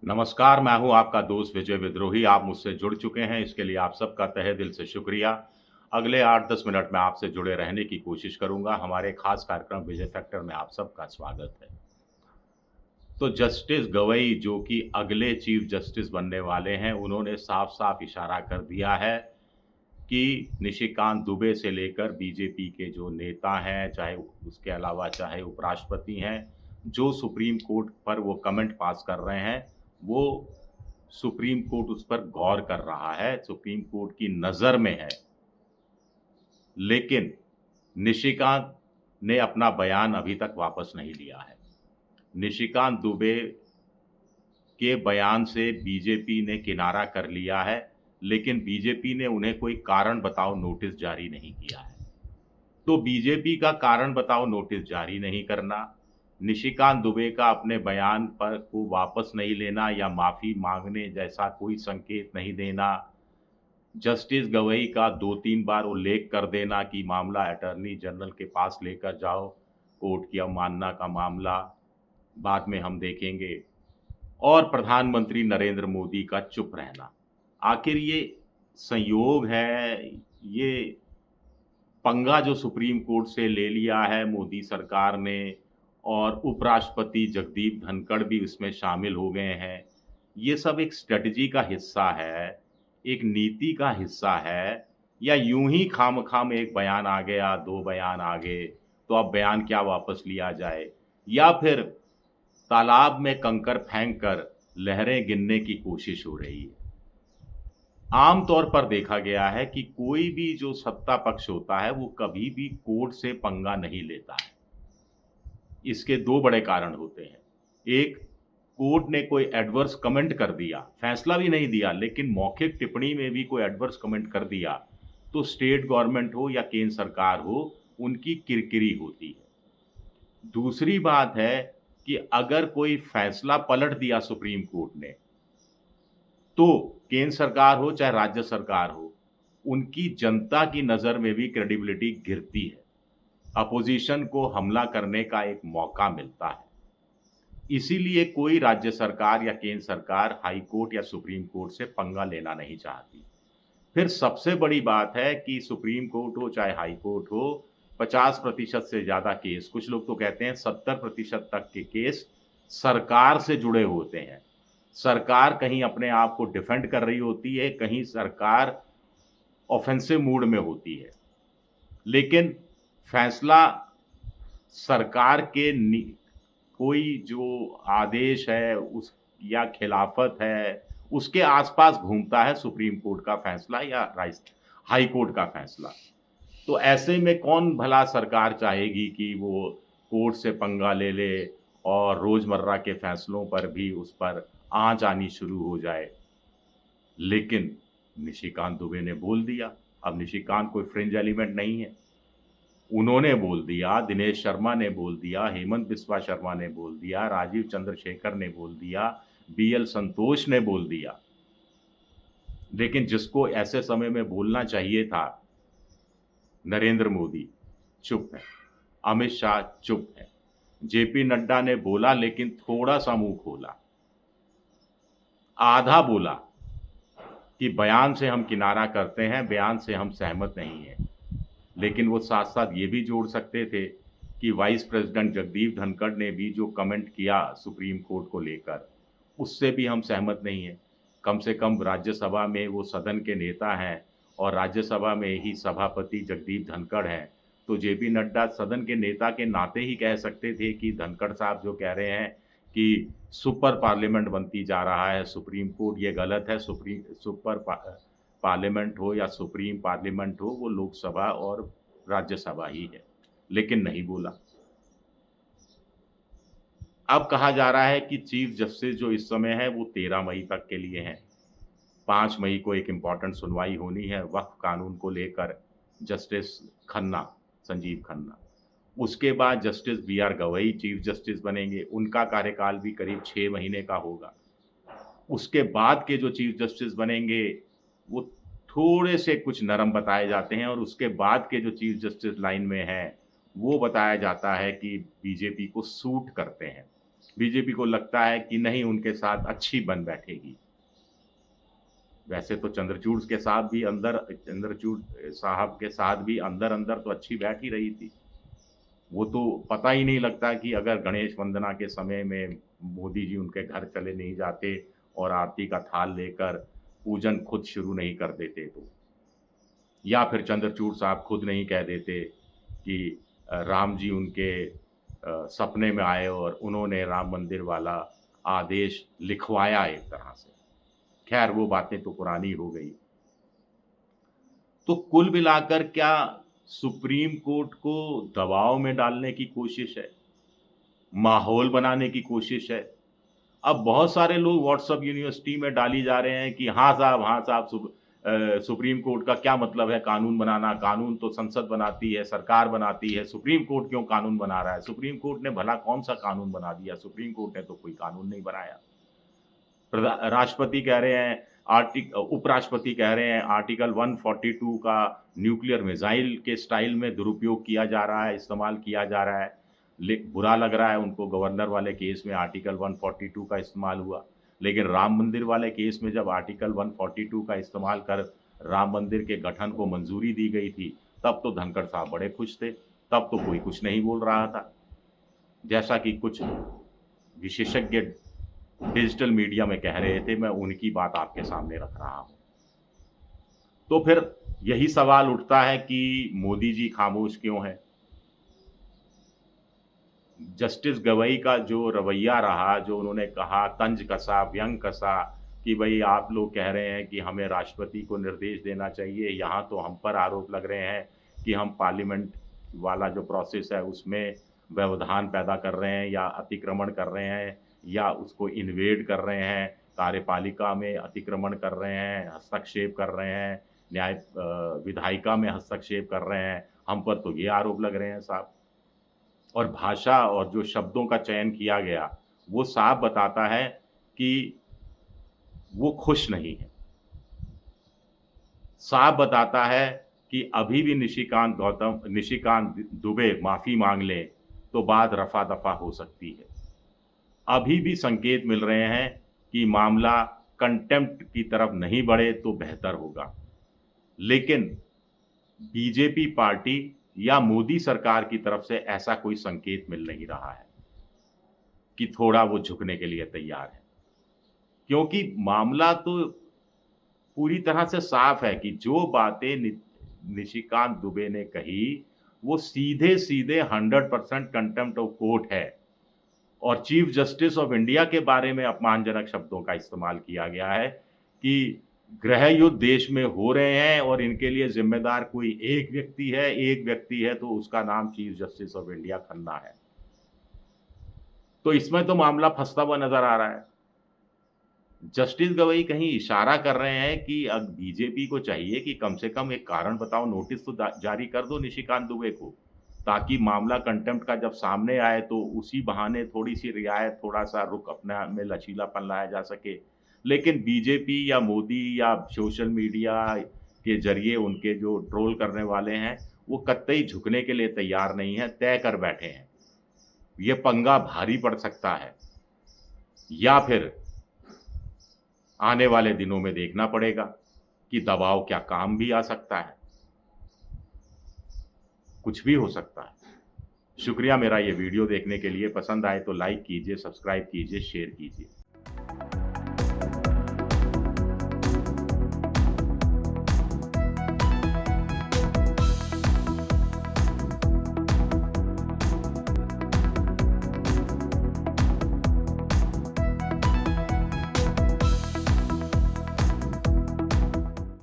नमस्कार, मैं हूँ आपका दोस्त विजय विद्रोही। आप मुझसे जुड़ चुके हैं, इसके लिए आप सबका तहे दिल से शुक्रिया। अगले 8-10 मिनट में आपसे जुड़े रहने की कोशिश करूँगा। हमारे खास कार्यक्रम विजय फैक्टर में आप सबका स्वागत है। तो जस्टिस गवई जो कि अगले चीफ जस्टिस बनने वाले हैं, उन्होंने साफ-साफ इशारा कर दिया है कि निशिकांत दुबे से लेकर बीजेपी के जो नेता हैं, चाहे उसके अलावा चाहे उपराष्ट्रपति हैं, जो सुप्रीम कोर्ट पर वो कमेंट पास कर रहे हैं, वो सुप्रीम कोर्ट उस पर गौर कर रहा है, सुप्रीम कोर्ट की नज़र में है। लेकिन निशिकांत ने अपना बयान अभी तक वापस नहीं लिया है। निशिकांत दुबे के बयान से बीजेपी ने किनारा कर लिया है, लेकिन बीजेपी ने उन्हें कोई कारण बताओ नोटिस जारी नहीं किया है। तो बीजेपी का कारण बताओ नोटिस जारी नहीं करना, निशिकांत दुबे का अपने बयान पर को वापस नहीं लेना या माफ़ी माँगने जैसा कोई संकेत नहीं देना, जस्टिस गवई का 2-3 बार उल्लेख कर देना कि मामला अटॉर्नी जनरल के पास लेकर जाओ, कोर्ट की अवमानना का मामला, बाद में हम देखेंगे। और प्रधानमंत्री नरेंद्र मोदी का चुप रहना। आखिर ये संयोग है, ये पंगा जो सुप्रीम कोर्ट से ले लिया है मोदी सरकार ने और उपराष्ट्रपति जगदीप धनखड़ भी इसमें शामिल हो गए हैं। ये सब एक स्ट्रैटेजी का हिस्सा है, एक नीति का हिस्सा है या यूँ ही खामख़ाम एक बयान आ गया, 2 बयान आ गए, तो अब बयान क्या वापस लिया जाए? या फिर तालाब में कंकर फेंक कर लहरें गिनने की कोशिश हो रही है। आम तौर पर देखा गया है कि कोई भी जो सत्ता पक्ष होता है, वो कभी भी कोर्ट से पंगा नहीं लेता है। इसके 2 बड़े कारण होते हैं। एक, कोर्ट ने कोई एडवर्स कमेंट कर दिया, फैसला भी नहीं दिया, लेकिन मौखिक टिप्पणी में भी कोई एडवर्स कमेंट कर दिया, तो स्टेट गवर्नमेंट हो या केंद्र सरकार हो, उनकी किरकिरी होती है। दूसरी बात है कि अगर कोई फैसला पलट दिया सुप्रीम कोर्ट ने, तो केंद्र सरकार हो चाहे राज्य सरकार हो, उनकी जनता की नज़र में भी क्रेडिबिलिटी गिरती है। अपोज़िशन को हमला करने का एक मौका मिलता है। इसीलिए कोई राज्य सरकार या केंद्र सरकार हाई कोर्ट या सुप्रीम कोर्ट से पंगा लेना नहीं चाहती। फिर सबसे बड़ी बात है कि सुप्रीम कोर्ट हो चाहे हाई कोर्ट हो, 50% से ज़्यादा केस, कुछ लोग तो कहते हैं 70% तक के केस सरकार से जुड़े होते हैं। सरकार कहीं अपने आप को डिफेंड कर रही होती है, कहीं सरकार ऑफेंसिव मूड में होती है। लेकिन फैसला सरकार के नि कोई जो आदेश है उस या खिलाफत है, उसके आस-पास घूमता है सुप्रीम कोर्ट का फैसला या हाई कोर्ट का फैसला। तो ऐसे में कौन भला सरकार चाहेगी कि वो कोर्ट से पंगा ले ले और रोज़मर्रा के फैसलों पर भी उस पर आँच आनी शुरू हो जाए। लेकिन निशिकांत दुबे ने बोल दिया, अब निशिकांत कोई फ्रिंज एलिमेंट नहीं है। उन्होंने बोल दिया, दिनेश शर्मा ने बोल दिया, हेमंत बिस्वा शर्मा ने बोल दिया, राजीव चंद्रशेखर ने बोल दिया, बीएल संतोष ने बोल दिया। लेकिन जिसको ऐसे समय में बोलना चाहिए था, नरेंद्र मोदी चुप है, अमित शाह चुप है, जेपी नड्डा ने बोला लेकिन थोड़ा-सा मुँह खोला। आधा बोला कि बयान से हम किनारा करते हैं, बयान से हम सहमत नहीं हैं। लेकिन वो साथ-साथ ये भी जोड़ सकते थे कि वाइस प्रेज़िडेंट जगदीप धनखड़ ने भी जो कमेंट किया सुप्रीम कोर्ट को लेकर, उससे भी हम सहमत नहीं हैं। कम से कम राज्यसभा में वो सदन के नेता हैं और राज्यसभा में ही सभापति जगदीप धनखड़ हैं। तो जेपी नड्डा सदन के नेता के नाते ही कह सकते थे कि धनखड़ साहब जो कह रहे हैं कि सुपर पार्लियामेंट बनती जा रहा है सुप्रीम कोर्ट, ये गलत है। पार्लियामेंट हो या सुप्रीम पार्लियामेंट हो, वो लोकसभा और राज्यसभा ही है, लेकिन नहीं बोला। अब कहा जा रहा है कि चीफ जस्टिस जो इस समय है वो 13 मई तक के लिए हैं। 5 मई को एक इम्पॉर्टेंट सुनवाई होनी है वक़्फ़ कानून को लेकर, जस्टिस खन्ना, संजीव खन्ना। उसके बाद justice B R Gavai chief justice बनेंगे, उनका कार्यकाल भी करीब 6 महीने का होगा। उसके बाद के जो चीफ जस्टिस बनेंगे, वो थोड़े से कुछ नरम बताए जाते हैं और उसके बाद के जो चीफ जस्टिस लाइन में हैं, वो बताया जाता है कि बीजेपी को सूट करते हैं। बीजेपी को लगता है कि नहीं, उनके साथ अच्छी बन बैठेगी। वैसे तो चंद्रचूड़ साहब के साथ भी अंदर-अंदर तो अच्छी बैठ ही रही थी। वो तो पता ही नहीं लगता कि अगर गणेश वंदना के समय में मोदी जी उनके घर चले नहीं जाते और आरती का थाल लेकर पूजन खुद शुरू नहीं कर देते तो। या फिर चंद्रचूड़ साहब खुद नहीं कह देते कि राम जी उनके सपने में आए और उन्होंने राम मंदिर वाला आदेश लिखवाया एक तरह से। खैर वो बातें तो पुरानी हो गई। तो कुल मिलाकर क्या सुप्रीम कोर्ट को दबाव में डालने की कोशिश है? माहौल बनाने की कोशिश है? अब बहुत सारे लोग व्हाट्सएप यूनिवर्सिटी में डाली जा रहे हैं कि हाँ साहब, सुप्रीम कोर्ट का क्या मतलब है कानून बनाना? कानून तो संसद बनाती है, सरकार बनाती है, सुप्रीम कोर्ट क्यों कानून बना रहा है? सुप्रीम कोर्ट ने भला कौन-सा कानून बना दिया? सुप्रीम कोर्ट ने तो कोई कानून नहीं बनाया। राष्ट्रपति कह रहे हैं, उपराष्ट्रपति कह रहे हैं आर्टिकल 142 का न्यूक्लियर मिसाइल के स्टाइल में दुरुपयोग किया जा रहा है, इस्तेमाल किया जा रहा है। बुरा लग रहा है उनको, गवर्नर वाले केस में आर्टिकल 142 का इस्तेमाल हुआ। लेकिन राम मंदिर वाले केस में जब आर्टिकल 142 का इस्तेमाल कर राम मंदिर के गठन को मंजूरी दी गई थी, तब तो धनखड़ साहब बड़े खुश थे, तब तो कोई कुछ नहीं बोल रहा था। जैसा कि कुछ विशेषज्ञ डिजिटल मीडिया में कह रहे थे, मैं उनकी बात आपके सामने रख रहा हूँ। तो फिर यही सवाल उठता है कि मोदी जी खामोश क्यों हैं? जस्टिस गवई का जो रवैया रहा, जो उन्होंने कहा तंज कसा, व्यंग कसा कि भई आप लोग कह रहे हैं कि हमें राष्ट्रपति को निर्देश देना चाहिए, यहाँ तो हम पर आरोप लग रहे हैं कि हम पार्लियामेंट वाला जो प्रोसेस है उसमें व्यवधान पैदा कर रहे हैं या अतिक्रमण कर रहे हैं या उसको इन्वेड कर रहे हैं, कार्यपालिका में अतिक्रमण कर रहे हैं, हस्तक्षेप कर रहे हैं, विधायिका में हस्तक्षेप कर रहे हैं, हम पर तो ये आरोप लग रहे हैं साहब। और भाषा और जो शब्दों का चयन किया गया, वो साफ बताता है कि वो खुश नहीं है। साफ बताता है कि अभी भी निशिकांत दुबे माफ़ी माँग लें, तो बात रफ़ा-दफ़ा हो सकती है। अभी भी संकेत मिल रहे हैं कि मामला कंटेम्प्ट की तरफ नहीं बढ़े तो बेहतर होगा। लेकिन बीजेपी पार्टी या मोदी सरकार की तरफ से ऐसा कोई संकेत मिल नहीं रहा है कि थोड़ा वो झुकने के लिए तैयार है। क्योंकि मामला तो पूरी तरह से साफ है कि जो बातें निशिकांत दुबे ने कही, वो सीधे-सीधे 100% कंटेम्प्ट ऑफ कोर्ट है और चीफ जस्टिस ऑफ इंडिया के बारे में अपमानजनक शब्दों का इस्तेमाल किया गया है कि गृह युद्ध देश में हो रहे हैं और इनके लिए ज़िम्मेदार कोई एक व्यक्ति है तो उसका नाम chief justice of India Khanna है। तो इसमें तो मामला फँसता हुआ नज़र आ रहा है। जस्टिस गवई कहीं इशारा कर रहे हैं कि अब बीजेपी को चाहिए कि कम से कम एक कारण बताओ, नोटिस तो जारी कर दो निशिकांत दुबे को, ताकि मामला कंटेम्प्ट का जब सामने आए तो उसी बहाने थोड़ी-सी रियायत, थोड़ा-सा रुख अपने में लचीलापन लाया जा सके। लेकिन बीजेपी या मोदी या सोशल मीडिया के ज़रिए उनके जो ट्रोल करने वाले हैं, वो कतई झुकने के लिए तैयार नहीं हैं, तय कर बैठे हैं। ये पंगा भारी पड़ सकता है या फिर आने वाले दिनों में देखना पड़ेगा कि दबाव क्या काम भी आ सकता है। कुछ भी हो सकता है। शुक्रिया मेरा ये वीडियो देखने के लिए। पसंद आए तो लाइक कीजिए, सब्सक्राइब कीजिए, शेयर कीजिए।